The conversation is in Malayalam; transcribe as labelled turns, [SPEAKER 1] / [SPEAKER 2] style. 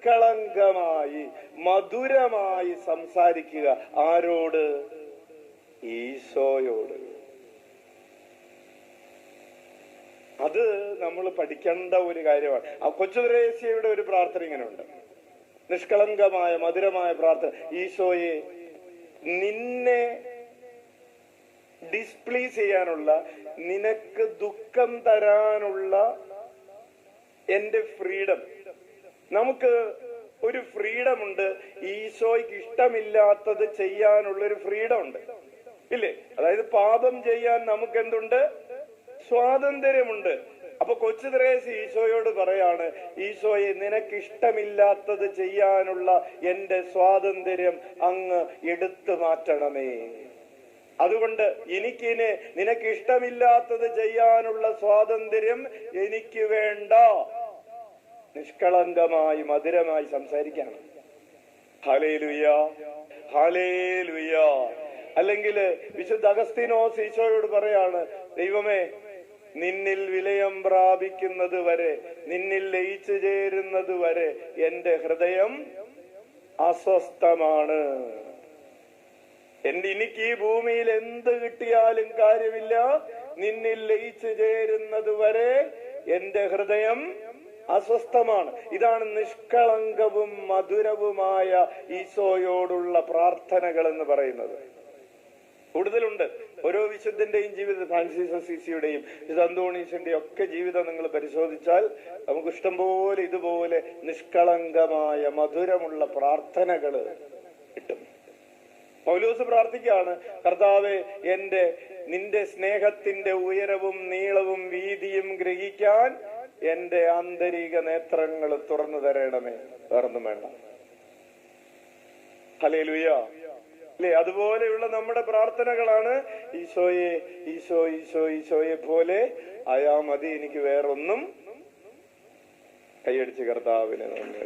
[SPEAKER 1] നിഷ്കളങ്കമായി മധുരമായി സംസാരിക്കുക. ആരോട്? ഈശോയോട്. അത് നമ്മൾ പഠിക്കേണ്ട ഒരു കാര്യമാണ്. ആ കൊച്ചു ത്രേസ്യയുടെ ഒരു പ്രാർത്ഥന ഇങ്ങനെയുണ്ട്, നിഷ്കളങ്കമായ മധുരമായ പ്രാർത്ഥന. ഈശോയെ, നിന്നെ ഡിസ്പ്ലീസ് ചെയ്യാനുള്ള, നിനക്ക് ദുഃഖം തരാനുള്ള എന്റെ ഫ്രീഡം. നമുക്ക് ഒരു ഫ്രീഡം ഉണ്ട്, ഈശോയ്ക്ക് ഇഷ്ടമില്ലാത്തത് ചെയ്യാനുള്ളൊരു ഫ്രീഡം ഉണ്ട്, ഇല്ലേ? അതായത് പാപം ചെയ്യാൻ നമുക്ക് എന്തുണ്ട്? സ്വാതന്ത്ര്യമുണ്ട്. അപ്പൊ കൊച്ചു ത്രേസ്യ ഈശോയോട് പറയാണ്, ഈശോയെ, നിനക്ക് ഇഷ്ടമില്ലാത്തത് ചെയ്യാനുള്ള എന്റെ സ്വാതന്ത്ര്യം അങ്ങ് എടുത്തു മാറ്റണമേ. അതുകൊണ്ട് എനിക്കിനെ നിനക്ക് ഇഷ്ടമില്ലാത്തത് ചെയ്യാനുള്ള സ്വാതന്ത്ര്യം എനിക്ക് വേണ്ട. നിഷ്കളങ്കമായി മധുരമായി സംസാരിക്കണം. Hallelujah, hallelujah. അല്ലെങ്കിൽ വിശുദ്ധ അഗസ്തീനോസ് ഈശോയോട് പറയാണ്, ദൈവമേ, നിന്നിൽ വിലയം പ്രാപിക്കുന്നത് വരെ, നിന്നിൽ ലയിച്ചു ചേരുന്നത് വരെ എന്റെ ഹൃദയം അസ്വസ്ഥമാണ്. എനിക്ക് ഈ ഭൂമിയിൽ എന്ത് കിട്ടിയാലും കാര്യമില്ല, നിന്നിൽ ലയിച്ചു ചേരുന്നത് വരെ എന്റെ ഹൃദയം അസ്വസ്ഥമാണ്. ഇതാണ് നിഷ്കളങ്കവും മധുരവുമായ ഈശോയോടുള്ള പ്രാർത്ഥനകൾ എന്ന് പറയുന്നത്. കൂടുതലുണ്ട്. ഓരോ വിശുദ്ധന്റെയും ജീവിതം, ഫ്രാൻസിസ് അസീസിയുടെയും വിശുദ്ധ അന്തോണീസിന്റെയും ഒക്കെ ജീവിതം നിങ്ങൾ പരിശോധിച്ചാൽ നമുക്ക് ഇഷ്ടംപോലെ ഇതുപോലെ നിഷ്കളങ്കമായ മധുരമുള്ള പ്രാർത്ഥനകൾ കിട്ടും. പൗലോസ് പ്രാർത്ഥിക്കുകയാണ്, കർത്താവേ, നിന്റെ സ്നേഹത്തിന്റെ ഉയരവും നീളവും വീതിയും ഗ്രഹിക്കാൻ എന്റെ ആന്തരിക നേത്രങ്ങൾ തുറന്നു തരണമേ. വേറൊന്നും വേണ്ട. ഹല്ലേലൂയ. അല്ലെ? അതുപോലെയുള്ള നമ്മുടെ പ്രാർത്ഥനകളാണ് ഈശോയെ, ഈശോ ഈശോ ഈശോയെ പോലെ ആയാ മതി, എനിക്ക് വേറൊന്നും. കൈയടിച്ച് കർത്താവിനെ നന്ദി.